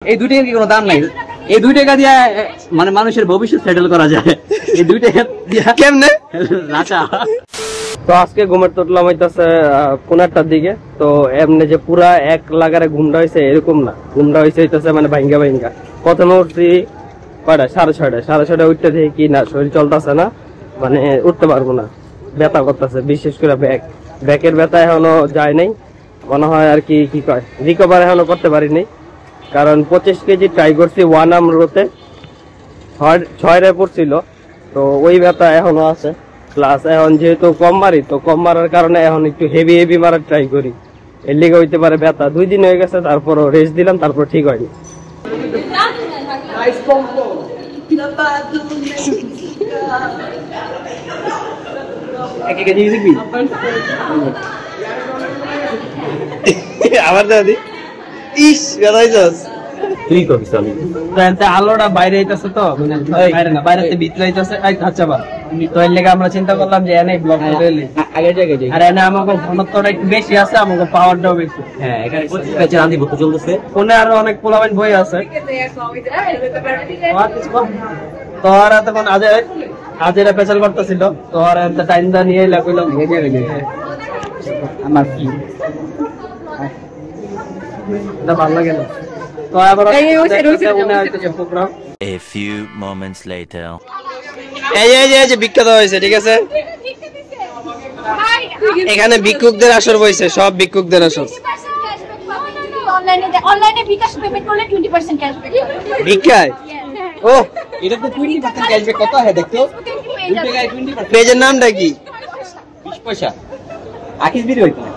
এই 2 টাকার কি কোনো দাম নাই? এই 2 টাকা দিয়ে মানে মানুষের ভবিষ্যৎ সেটেল করা যায়। এই 2 টাকা দিয়ে কেমনে রাচা। তো আজকে ঘুমের তো উঠলাম হইতাছে 15টার দিকে। তো এমনি যে পুরা এক লাগারে ঘুমটা হয়েছে এরকম না, ঘুমটা হয়েছে হইতেছে মানে ভাঙ্গা ভাঙ্গা। প্রথমে উঠছি কয়টা 6:30 উঠতে দেখি কি না শরীর চলতেছে না, মানে উঠতে পারবো না, ব্যথা করতেছে, বিশেষ করে ব্যাকের ব্যথা এখনো যায় নাই, মনে হয় আর কি কি কয় রিকভার এখনো করতে পারিনি। কারণ 25 কেজি ট্রাই করছি 1 আর্ম রোতে, 6 পড়ছিল, তো ওই ব্যথা এখনো আছে। প্লাস এখন যেহেতু কম মারি, তো কম মারার কারণে এখন একটু হেভি মারার ট্রাই করি, এর লিগে হইতে পারে ব্যথা। 2 দিন হয়ে গেছে, তারপরও রেস্ট দিলাম, তারপর ঠিক হয়নি। আবার দাদি ইস গাদাইছস তুই কইছ আমি তো আলোটা বাইরে আইতাছে, তো মানে বাইরে না, বাইরেতে ভিতরে আইতাছে। আচ্ছা বা তো এর লেগে আমরা চিন্তা করলাম যে এনে ব্লক করে লই, আগে জায়গায় যাই। আর এনে আমাদের ঘনত্বটা একটু বেশি আছে, আমাদের পাওয়ারটাও বেশি। হ্যাঁ, এখানে পেছে রান্দি বলতে চলতেছে, ফোনে আরো অনেক পোলাবেন বই আছে। তো আর তখন আজেরা পেছাল করতেছিল, তো আর একটা টাইম দা নিয়ে লাগলো আমার কি এটা ভালো লাগে না। তো আবার programme A few moments later. এই যে বিখ্যাত হয়েছে, ঠিক আছে, এখানে ভিক্ষুকদের আসর বইছে, সব ভিক্ষুকদের আসর। অনলাইনে বিকাশ পেমেন্ট করলে 20% ক্যাশব্যাক ভিক্ষায়। ও এটা তো 20% ক্যাশব্যাক কত হয় দেখতো? 2 টাকায় 20%। পেজের নামটা কি? 20 পয়সা আকিস বিড়ি হইতো না,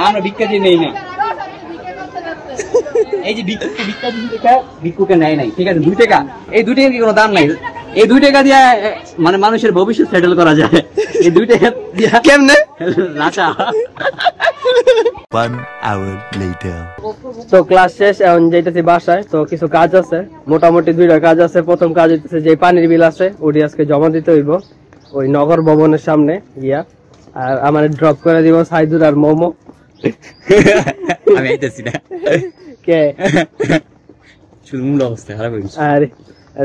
আমরা ভিক্ষা দিয়ে নেই না। এই যে ভিক্ষা দিয়ে দেখা ভিক্ষুকে নেয় নাই, ঠিক আছে, 2 টাকা। এই 2 টাকার কি কোনো দাম নাই? এই 2 টাকা দিয়ে মানে মানুষের ভবিষ্যৎ সেটেল করা যায়। এই 2 টাকা দিয়ে কেমনে রাচা। 1 hour later. তো ক্লাস শেষ, এখন যাইতেছি বাসায়। তো কিছু কাজ আছে, মোটামুটি 2টা কাজ আছে। প্রথম কাজ হইতেছে যে পানির বিল আছে ওটি আজকে জমা দিতে হইব ওই নগর ভবনের সামনে গিয়া। আর আমার ড্রপ করে দিব সাইদুর আর মোমো। আমি আইতেছি না, কে চুলমুল অবস্থা খারাপ হয়ে গেছে। আর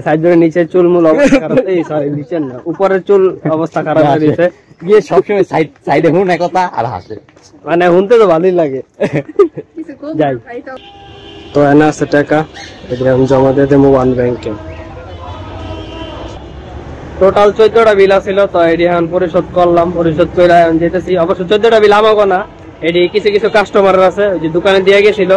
সাইদুরের নিচে চুলমুল অবস্থা খারাপ, এই সরি নিচের না, উপরের চুল অবস্থা খারাপ হয়ে গেছে। গিয়ে সবসময় সাইডে হুন না কথা আর হাসে, মানে শুনতে তো ভালোই লাগে। যাই, তো এনে আছে টাকা, এটা আমি জমা দিয়ে দেবো 1 ব্যাংকে। টোটাল 14টা বিল আছিল, তো এটি এখন পরিশোধ করলাম। পরিশোধ করে এখন যেতেছি। অবশ্য 14টা বিল আমাকে না, এটি কিছু কাস্টমার আছে ওই যে দোকানে দিয়ে গেছিল।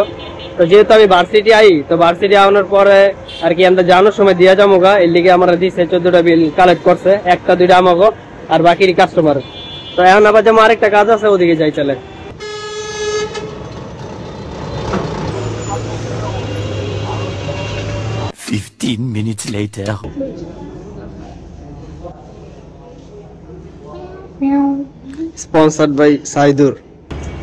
তো যেহেতু আমি ভার্সিটি আই, তো ভার্সিটি আনার পরে আর কি আমরা জানার সময় দিয়া যাবো গা, এর লিগে আমরা দিচ্ছে 14টা বিল কালেক্ট করছে, 1টা 2টা আমাকে আর বাকি কাস্টমার। তো এখন আবার যেমন আরেকটা কাজ আছে, ওদিকে যাই চলে। Fifteen minutes later. Sponsored by Saidur.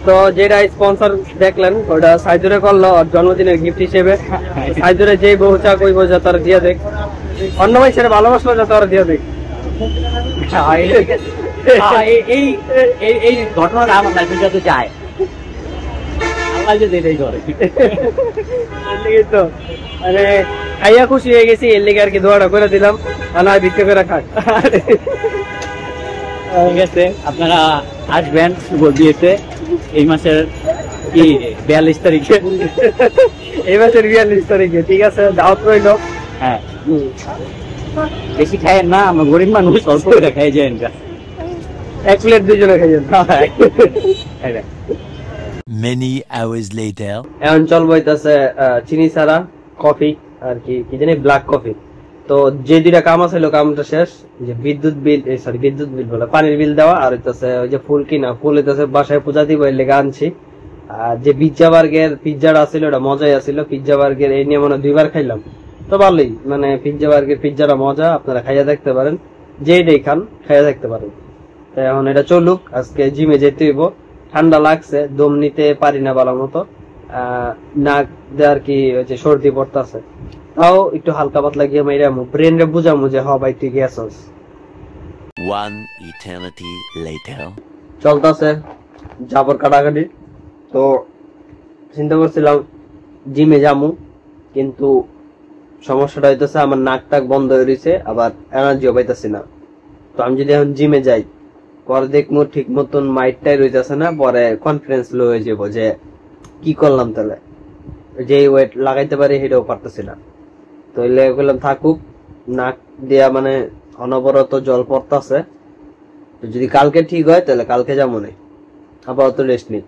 তো যেটা স্পন্সর দেখলেন ওটা সাইদুরে করলো ওর জন্মদিনের গিফট হিসেবে। সাইদুরে যেই বউ চা কই বউ তারা দিয়ে দেখ, অন্য মানুষের ভালোবাসলো যা তারা দিয়ে দেখ। এই ঘটনাটা আমার লাইফে যত যায় আল্লাহ যে এটাই করে, তো মানে খাইয়া খুশি হয়ে গেছি, এর লিগে আর কি দোয়াটা করে দিলাম, না ভিক্ষা করে খাক। ঠিক আছে, আপনারা আসবেন শুভ বিয়েতে এই মাসের কি 42 তারিখে, এই মাসের 42 তারিখে, ঠিক আছে, দাওয়াত রইল। হ্যাঁ, বেশি খাইয়েন না, আমরা গরিব মানুষ, অল্প করে খাই যাই। 1 প্লেট 2 জনে খাইয়েন। Many hours later. এখন চলবো হইতাছে চিনি ছাড়া কফি, আর কি কি জানি ব্ল্যাক কফি। তো যে 2টা কাম আছে কামটা শেষ, যে বিদ্যুৎ বিল বলে পানির বিল দেওয়া, আর হইতাছে ওই যে ফুল কিনা, ফুল হইতাছে বাসায় পূজা দিব এর লেগে আনছি। আর যে পিজ্জা বার্গের পিজ্জাটা আছিল ওটা মজাই আছিল। পিজ্জা বার্গের এই নিয়ে মনে 2বার খাইলাম, তো ভালোই, মানে পিজ্জা বার্গের পিজ্জাটা মজা, আপনারা খাইয়া দেখতে পারেন, যেইটাই খান খাইয়া দেখতে পারেন। তো এখন এটা চলুক, আজকে জিমে যেতে হইব। ঠান্ডা লাগছে, দম নিতে পারি না ভালো মতো, নাক দিয়ে আর কি সর্দি পড়তেছে, তাও একটু হালকা পাতলা গিয়ে মাইরা ব্রেন রে বুঝামু যে হ ভাই তুই গেছস। 1 eternity later. চলতেছে জাবর কাটাকাটি। তো চিন্তা করছিলাম জিমে যামু, কিন্তু সমস্যাটা হইতেছে আমার নাক টাক বন্ধ হয়ে রয়েছে, আবার এনার্জিও পাইতেছি না। তো আমি যদি এখন জিমে যাই, পরে দেখবো ঠিক মতন মাইটটাই রইতেছে না, পরে কনফিডেন্স লো হয়ে যাবো যে কি করলাম, তাহলে যে ওয়েট লাগাইতে পারি সেটাও পারতেছি না। তো বললাম থাকুক, নাক দিয়া মানে অনবরত জল পড়তেছে। যদি কালকে ঠিক হয় তাহলে কালকে যাবো না, আপাতত রেস্ট নিই।